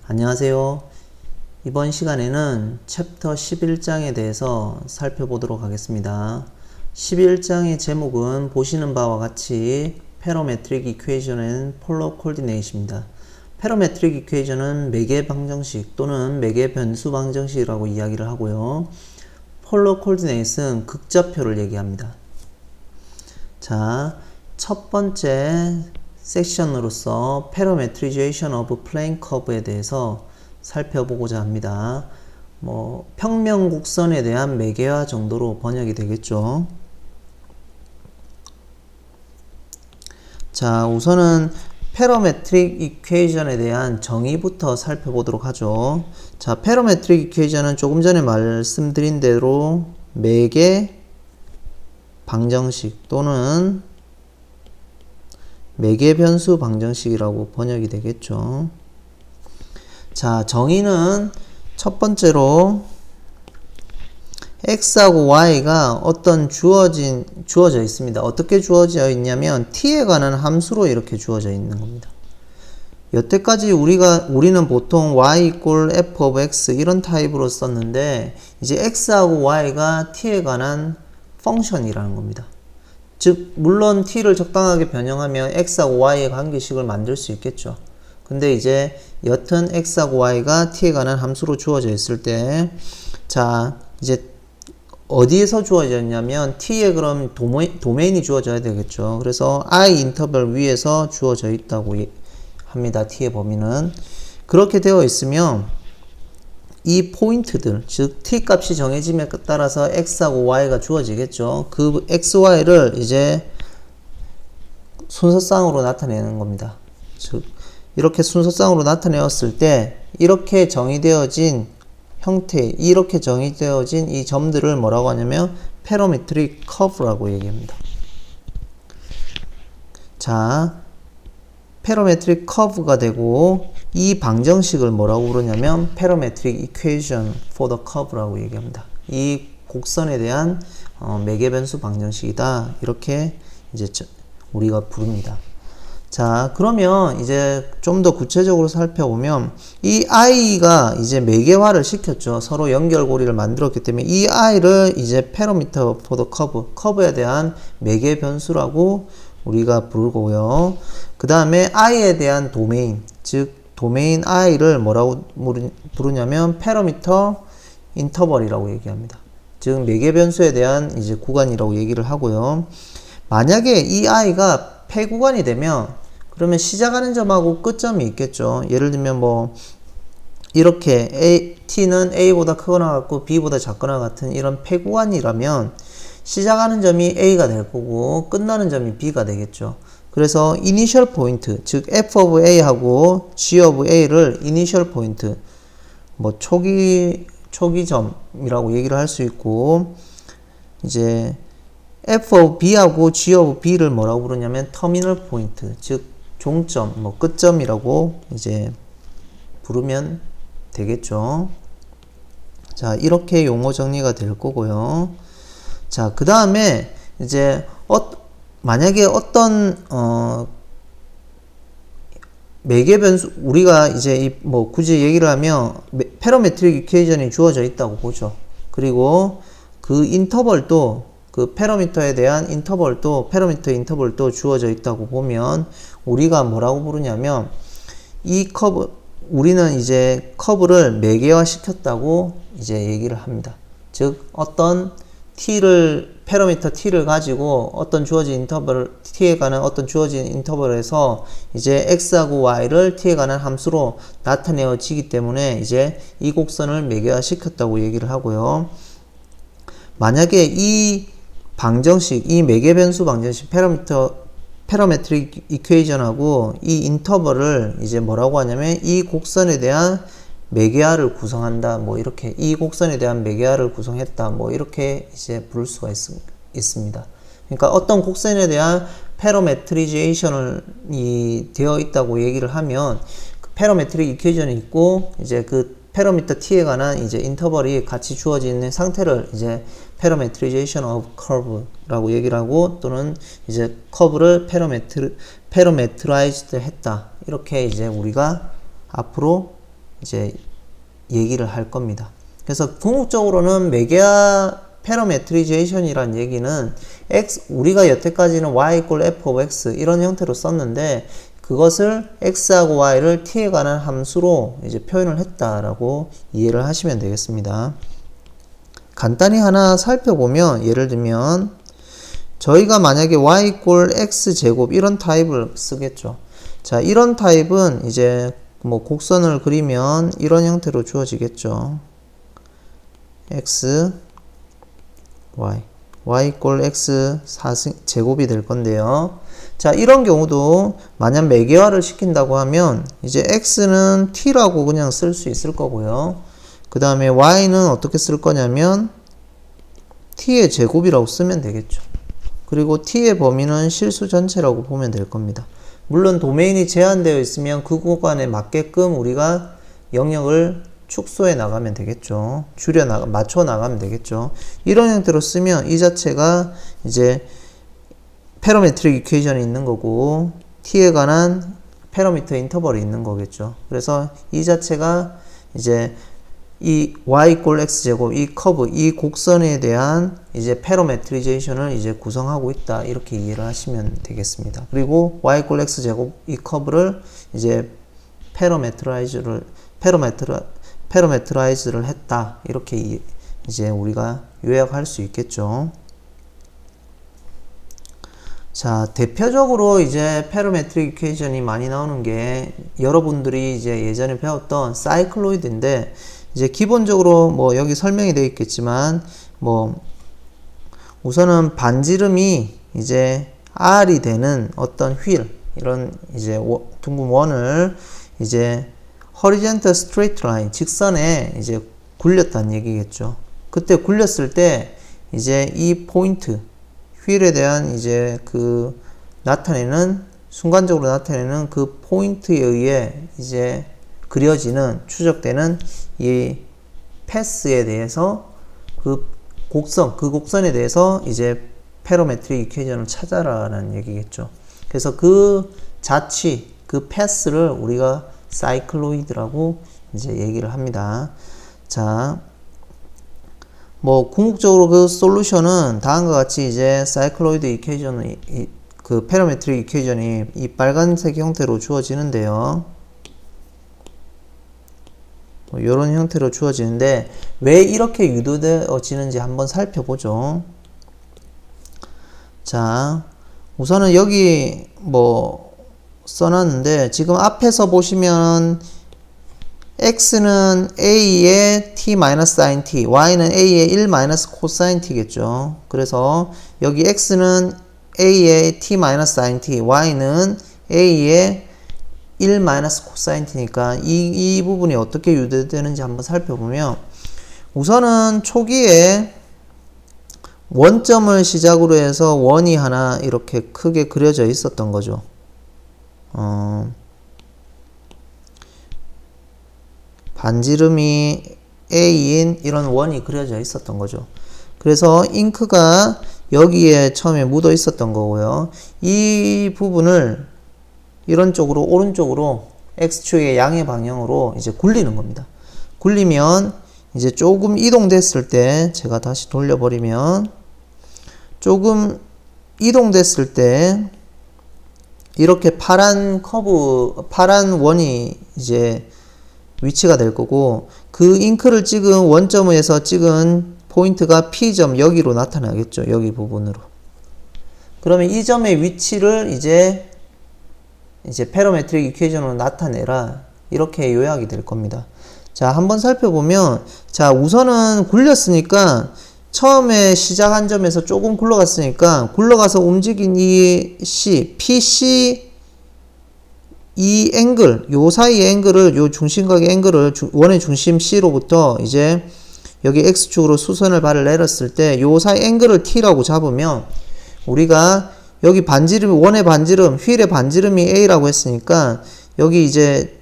안녕하세요. 이번 시간에는 챕터 11장에 대해서 살펴보도록 하겠습니다. 11장의 제목은 보시는 바와 같이 Parametric Equation and Polar Coordinate입니다. Parametric Equation은 매개 방정식 또는 매개 변수 방정식이라고 이야기를 하고요. Polar Coordinate는 극좌표를 얘기합니다. 자, 첫 번째 섹션으로서 Parametrization of Plane Curve에 대해서 살펴보고자 합니다. 평면 곡선에 대한 매개화 정도로 번역이 되겠죠. 자, 우선은 Parametric Equation에 대한 정의부터 살펴보도록 하죠. 자, Parametric Equation은 조금 전에 말씀드린 대로 매개 방정식 또는 매개 변수 방정식이라고 번역이 되겠죠. 자, 정의는 첫 번째로 x하고 y가 어떤 주어져 있습니다. 어떻게 주어져 있냐면 t에 관한 함수로 이렇게 주어져 있는 겁니다. 여태까지 우리는 보통 y equal f of x 이런 타입으로 썼는데 이제 x하고 y가 t에 관한 펑션이라는 겁니다. 즉 물론 t를 적당하게 변형하면 x하고 y의 관계식을 만들 수 있겠죠. 근데 이제 여튼 x하고 y가 t에 관한 함수로 주어져 있을 때 자 이제 어디에서 주어져 있냐면 t에 그럼 도메인이 주어져야 되겠죠. 그래서 i 인터벌 위에서 주어져 있다고 합니다. t의 범위는 그렇게 되어 있으면 이 포인트들, 즉 t 값이 정해짐에 따라서 x하고 y가 주어지겠죠. 그 x, y를 이제 순서쌍으로 나타내는 겁니다. 즉 이렇게 순서쌍으로 나타내었을 때 이렇게 정의되어진 형태, 이렇게 정의되어진 이 점들을 뭐라고 하냐면 Parametric Curve라고 얘기합니다. 자, Parametric Curve가 되고 이 방정식을 뭐라고 부르냐면 Parametric Equation for the Curve라고 얘기합니다. 이 곡선에 대한 매개 변수 방정식이다. 이렇게 이제 우리가 부릅니다. 자, 그러면 이제 좀 더 구체적으로 살펴보면 이 i가 이제 매개화를 시켰죠. 서로 연결고리를 만들었기 때문에 이 i를 이제 Parameter for the Curve, 커브에 대한 매개 변수라고 우리가 부르고요. 그 다음에 i에 대한 도메인, 즉 도메인 i를 뭐라고 부르냐면 Parameter Interval이라고 얘기합니다. 즉 매개 변수에 대한 이제 구간이라고 얘기를 하고요. 만약에 이 i가 폐구간이 되면 그러면 시작하는 점하고 끝점이 있겠죠. 예를 들면 이렇게 t는 a보다 크거나 같고 b보다 작거나 같은 이런 폐구간이라면 시작하는 점이 a가 될 거고 끝나는 점이 b가 되겠죠. 그래서 initial point, 즉 f of a하고 g of a를 initial point, 초기점이라고 얘기를 할 수 있고, 이제 f of b하고 g of b를 뭐라고 부르냐면 terminal point, 즉 종점, 끝점이라고 이제 부르면 되겠죠. 자, 이렇게 용어 정리가 될 거고요. 자, 그 다음에 이제 만약에 어떤 매개 변수 우리가 이제 굳이 얘기를 하면 패러메트릭 이퀘이션이 주어져 있다고 보죠. 그리고 그 인터벌도 그 패러미터에 대한 패러미터 인터벌도 주어져 있다고 보면 우리가 뭐라고 부르냐면 이 우리는 이제 커브를 매개화 시켰다고 이제 얘기를 합니다. 즉 어떤 패러미터 t를 가지고 어떤 주어진 t에 관한 어떤 주어진 인터벌에서 이제 x하고 y를 t에 관한 함수로 나타내어지기 때문에 이제 이 곡선을 매개화 시켰다고 얘기를 하고요. 만약에 이 매개 변수 방정식 패러메트릭 이퀘이션하고 이 인터벌을 이제 뭐라고 하냐면 이 곡선에 대한 매개화를 구성한다. 이렇게 이 곡선에 대한 매개화를 구성했다. 이렇게 이제 부를 수가 있습니다. 그러니까 어떤 곡선에 대한 패러메트리제이션이 되어 있다고 얘기를 하면 그 패러메트릭 이퀘이션이 있고 이제 그 패러미터 t에 관한 이제 인터벌이 같이 주어져 있는 상태를 이제 Parametrization of Curve라고 얘기를 하고 또는 이제 커브를 Parametrized 했다. 이렇게 이제 우리가 앞으로 이제 얘기를 할 겁니다. 그래서 궁극적으로는 매개화 패러메트리제이션이란 얘기는 우리가 여태까지는 y equal f of x 이런 형태로 썼는데 그것을 x하고 y를 t에 관한 함수로 이제 표현을 했다라고 이해를 하시면 되겠습니다. 간단히 하나 살펴보면 예를 들면 저희가 만약에 y equal x 제곱 이런 타입을 쓰겠죠. 자, 이런 타입은 이제 뭐 곡선을 그리면 이런 형태로 주어지겠죠. x y equal x 4제곱이 될 건데요. 자, 이런 경우도 만약 매개화를 시킨다고 하면 이제 x는 t라고 그냥 쓸 수 있을 거고요. 그 다음에 y는 어떻게 쓸 거냐면 t의 제곱이라고 쓰면 되겠죠. 그리고 t의 범위는 실수 전체라고 보면 될 겁니다. 물론 도메인이 제한되어 있으면 그 구간에 맞게끔 우리가 영역을 축소해 나가면 되겠죠. 맞춰 나가면 되겠죠. 이런 형태로 쓰면 이 자체가 이제 패러메트릭 이퀘이션이 있는 거고 t에 관한 패러미터 인터벌이 있는 거겠죠. 그래서 이 자체가 이제 이 y equal x 제곱 이 커브 이 곡선에 대한 이제 패러메트리제이션을 이제 구성하고 있다 이렇게 이해를 하시면 되겠습니다. 그리고 y equal x 제곱 이 커브를 이제 패러메트라이즈를 했다 이렇게 이제 우리가 요약할 수 있겠죠. 자, 대표적으로 이제 패러메트릭 이퀘이션이 많이 나오는 게 여러분들이 이제 예전에 배웠던 사이클로이드인데 이제 기본적으로 뭐 여기 설명이 되어 있겠지만 뭐 우선은 반지름이 이제 R이 되는 어떤 휠 이런 이제 둥근 원을 이제 horizontal straight line 직선에 이제 굴렸다는 얘기겠죠. 그때 굴렸을 때 이제 이 포인트 휠에 대한 이제 그 순간적으로 나타내는 그 포인트에 의해 이제 그려지는 추적되는 이 패스에 대해서 그 곡선에 대해서 이제 패러메트릭 이퀘이션을 찾아라라는 얘기겠죠. 그래서 그 자취 그 패스를 우리가 사이클로이드라고 이제 얘기를 합니다. 자, 뭐 궁극적으로 그 솔루션은 다음과 같이 이제 사이클로이드 이퀘이션이 그 패러메트릭 이퀘이션이 이 빨간색 형태로 주어지는데요. 뭐 이런 형태로 주어지는데 왜 이렇게 유도되어지는지 한번 살펴보죠. 자, 우선은 여기 뭐 써놨는데 지금 앞에서 보시면 x는 a의 t-sin t, y는 a의 1-cosine t겠죠. 그래서 여기 x는 a의 t-sin t, y는 a의 1-cosine t니까 이 부분이 어떻게 유도되는지 한번 살펴보면 우선은 초기에 원점을 시작으로 해서 원이 하나 이렇게 크게 그려져 있었던 거죠. 반지름이 A인 이런 원이 그려져 있었던 거죠. 그래서 잉크가 여기에 처음에 묻어 있었던 거고요. 이 부분을 이런 쪽으로 오른쪽으로 X축의 양의 방향으로 이제 굴리는 겁니다. 굴리면 이제 조금 이동됐을 때 제가 다시 돌려버리면 조금 이동됐을 때 이렇게 파란 원이 이제 위치가 될 거고 그 잉크를 찍은 원점에서 찍은 포인트가 P점 여기로 나타나겠죠. 여기 부분으로. 그러면 이 점의 위치를 이제 패러메트릭 이퀘이션으로 나타내라. 이렇게 요약이 될 겁니다. 자, 한번 살펴보면 자, 우선은 굴렸으니까 처음에 시작한 점에서 조금 굴러갔으니까 굴러가서 움직인 이 PC 이 앵글, 요 사이의 앵글을, 요 중심각의 앵글을 원의 중심 C로부터 이제 여기 X축으로 수선을 발을 내렸을 때 요 사이 앵글을 T라고 잡으면 우리가 여기 원의 반지름, 휠의 반지름이 A라고 했으니까 여기 이제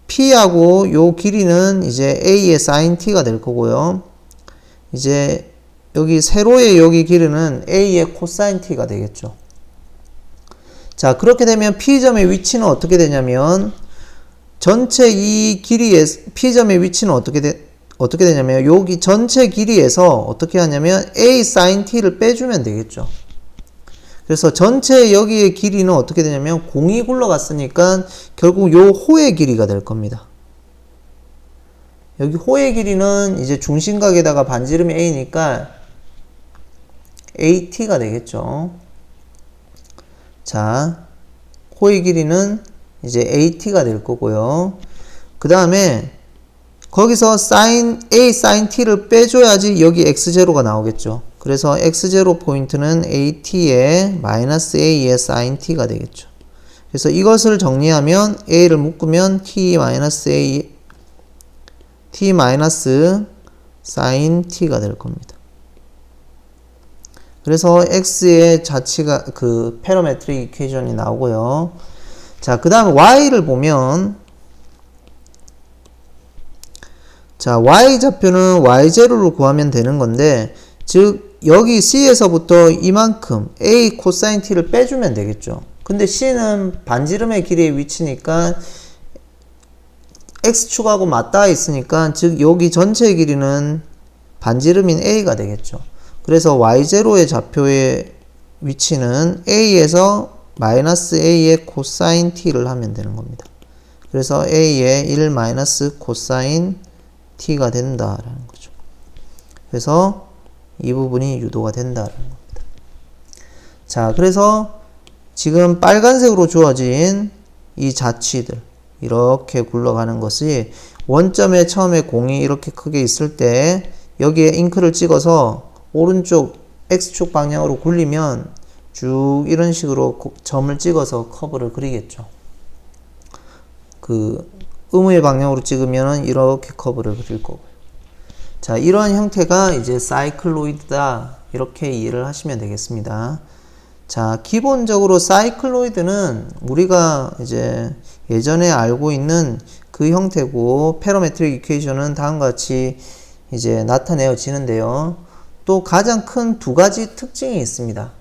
P하고 요 길이는 이제 A의 sin T가 될 거고요. 이제 여기 세로의 여기 길이는 A의 cosine T가 되겠죠. 자, 그렇게 되면 P점의 위치는 어떻게 되냐면 전체 이 길이의 P점의 위치는 어떻게 되냐면 여기 전체 길이에서 어떻게 하냐면 A sin t를 빼주면 되겠죠. 그래서 전체 여기의 길이는 어떻게 되냐면 공이 굴러갔으니까 결국 요 호의 길이가 될 겁니다. 여기 호의 길이는 이제 중심각에다가 반지름이 A니까 AT가 되겠죠. 자, 호의 길이는 이제 AT가 될 거고요. 그 다음에 거기서 A sin t를 빼줘야지 여기 x0가 나오겠죠. 그래서 x0 포인트는 AT에 마이너스 A의 sin t가 되겠죠. 그래서 이것을 정리하면 A를 묶으면 T 마이너스 sin T가 될 겁니다. 그래서 X의 자치가 그 패러메트릭 이퀘이션이 나오고요. 자, 그 다음 Y를 보면 자, Y 좌표는 Y0로 구하면 되는 건데 즉 여기 C에서부터 이만큼 A 코사인 T를 빼주면 되겠죠. 근데 C는 반지름의 길이의 위치니까 X축하고 맞닿아 있으니까 즉 여기 전체 길이는 반지름인 A가 되겠죠. 그래서 Y0의 좌표의 위치는 A에서 마이너스 A의 코사인 T를 하면 되는 겁니다. 그래서 A의 1 마이너스 코사인 T가 된다라는 거죠. 그래서 이 부분이 유도가 된다라는 겁니다. 자, 그래서 지금 빨간색으로 주어진 이 자취들 이렇게 굴러가는 것이 원점에 처음에 공이 이렇게 크게 있을 때 여기에 잉크를 찍어서 오른쪽 X축 방향으로 굴리면 쭉 이런 식으로 점을 찍어서 커브를 그리겠죠. 그 음의 방향으로 찍으면 이렇게 커브를 그릴 거고요. 자, 이러한 형태가 이제 사이클로이드다 이렇게 이해를 하시면 되겠습니다. 자, 기본적으로 사이클로이드는 우리가 이제 예전에 알고 있는 그 형태고 패러메트릭 이퀘이션은 다음과 같이 이제 나타내어지는데요. 또 가장 큰 두 가지 특징이 있습니다.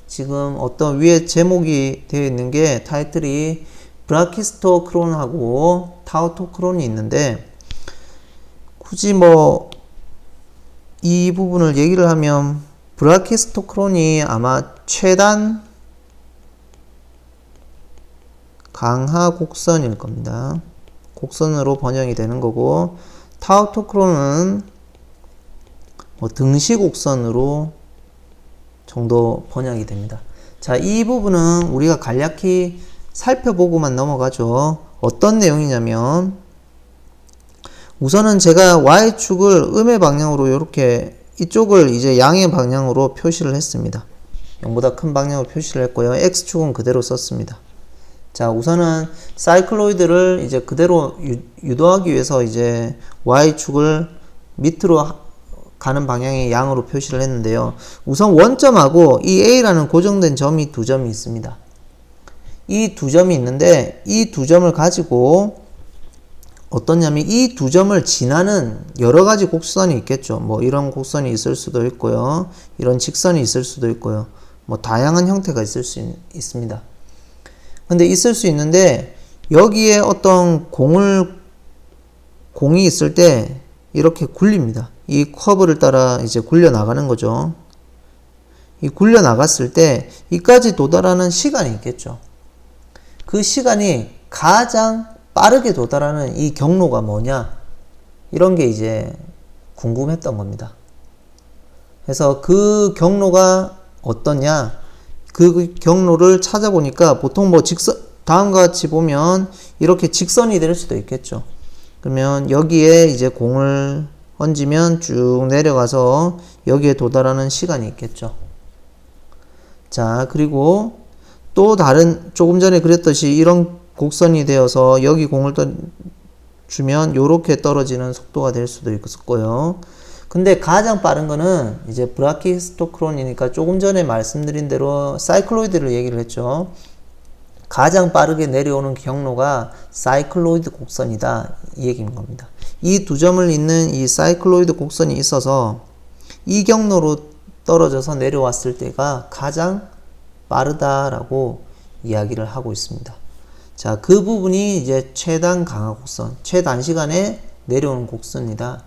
지금 어떤 위에 제목이 되어 있는 게 타이틀이 브라키스토크론하고 타우토크론이 있는데 굳이 뭐 이 부분을 얘기를 하면 브라키스토크론이 아마 최단 강하 곡선일 겁니다. 곡선으로 번역이 되는 거고 타우토크론은 뭐 등시 곡선으로 정도 번역이 됩니다. 자, 이 부분은 우리가 간략히 살펴보고만 넘어가죠. 어떤 내용이냐면 우선은 제가 Y축을 음의 방향으로 이렇게 이쪽을 이제 양의 방향으로 표시를 했습니다. 0보다 큰 방향으로 표시를 했고요. X축은 그대로 썼습니다. 자, 우선은 사이클로이드를 이제 그대로 유도하기 위해서 이제 Y축을 밑으로 가는 방향의 양으로 표시를 했는데요. 우선 원점하고 이 A라는 고정된 점이 두 점이 있습니다. 이 두 점이 있는데 이 두 점을 가지고 어떠냐면 이 두 점을 지나는 여러 가지 곡선이 있겠죠. 뭐 이런 곡선이 있을 수도 있고요. 이런 직선이 있을 수도 있고요. 뭐 다양한 형태가 있을 수 있습니다. 근데 있을 수 있는데 여기에 어떤 공이 있을 때 이렇게 굴립니다. 이 커브를 따라 이제 굴려 나가는 거죠. 이 굴려 나갔을 때 이까지 도달하는 시간이 있겠죠. 그 시간이 가장 빠르게 도달하는 이 경로가 뭐냐? 이런 게 이제 궁금했던 겁니다. 그래서 그 경로가 어떠냐? 그 경로를 찾아보니까 보통 뭐 다음과 같이 보면 이렇게 직선이 될 수도 있겠죠. 그러면 여기에 이제 공을 얹으면 쭉 내려가서 여기에 도달하는 시간이 있겠죠. 자, 그리고 또 다른 조금 전에 그랬듯이 이런 곡선이 되어서 여기 공을 주면 요렇게 떨어지는 속도가 될 수도 있었고요. 근데 가장 빠른 거는 이제 브라키스토크론이니까 조금 전에 말씀드린 대로 사이클로이드를 얘기를 했죠. 가장 빠르게 내려오는 경로가 사이클로이드 곡선이다 이 얘기인 겁니다. 이 두 점을 잇는 이 사이클로이드 곡선이 있어서 이 경로로 떨어져서 내려왔을 때가 가장 빠르다라고 이야기를 하고 있습니다. 자, 그 부분이 이제 최단 강화 곡선, 최단시간에 내려오는 곡선이다.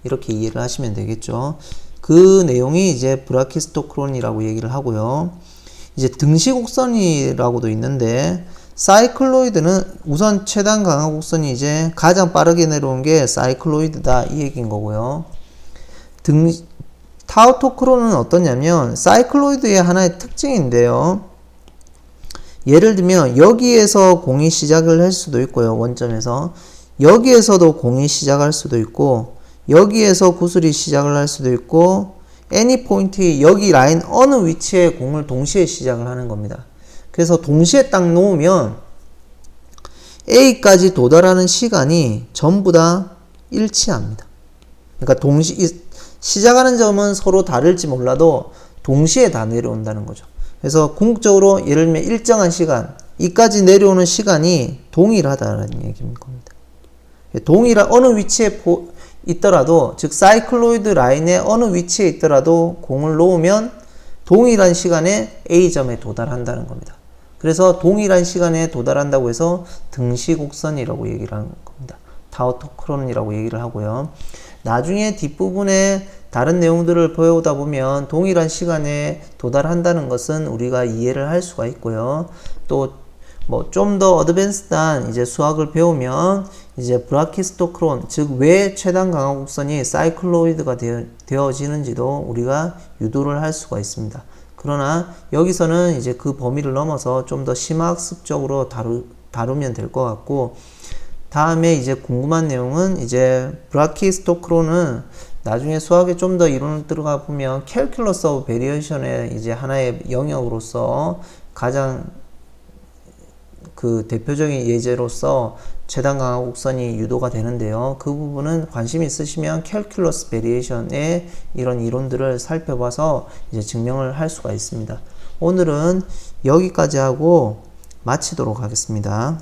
이렇게 이해를 하시면 되겠죠. 그 내용이 이제 브라키스토크론이라고 얘기를 하고요. 이제 등시 곡선이라고도 있는데, 사이클로이드는 우선 최단 강화 곡선이 이제 가장 빠르게 내려온 게 사이클로이드다. 이 얘기인 거고요. 타우토크론은 어떠냐면, 사이클로이드의 하나의 특징인데요. 예를 들면 여기에서 공이 시작을 할 수도 있고요. 원점에서 여기에서도 공이 시작할 수도 있고 여기에서 구슬이 시작을 할 수도 있고 any 포인트 여기 라인 어느 위치에 공을 동시에 시작을 하는 겁니다. 그래서 동시에 딱 놓으면 A까지 도달하는 시간이 전부 다 일치합니다. 그러니까 시작하는 점은 서로 다를지 몰라도 동시에 다 내려온다는 거죠. 그래서 궁극적으로 예를 들면 일정한 시간, 이까지 내려오는 시간이 동일하다는 얘기인 겁니다. 동일한 어느 위치에 있더라도, 즉 사이클로이드 라인의 어느 위치에 있더라도 공을 놓으면 동일한 시간에 A점에 도달한다는 겁니다. 그래서 동일한 시간에 도달한다고 해서 등시곡선이라고 얘기를 하는 겁니다. 타우토크론이라고 얘기를 하고요. 나중에 뒷부분에 다른 내용들을 배우다 보면 동일한 시간에 도달한다는 것은 우리가 이해를 할 수가 있고요. 또 뭐 좀 더 어드밴스드한 이제 수학을 배우면 이제 브라키스토크론, 즉 왜 최단 강화 곡선이 사이클로이드가 되어지는지도 우리가 유도를 할 수가 있습니다. 그러나 여기서는 이제 그 범위를 넘어서 좀 더 심화학습적으로 다루면 될 것 같고, 다음에 이제 궁금한 내용은 이제 브라키스토크론은 나중에 수학에 좀 더 이론을 들어가 보면 캘큘러스 오브 베리에이션의 이제 하나의 영역으로서 가장 그 대표적인 예제로서 최단 강화 곡선이 유도가 되는데요. 그 부분은 관심 있으시면 캘큘러스 베리에이션의 이런 이론들을 살펴봐서 이제 증명을 할 수가 있습니다. 오늘은 여기까지 하고 마치도록 하겠습니다.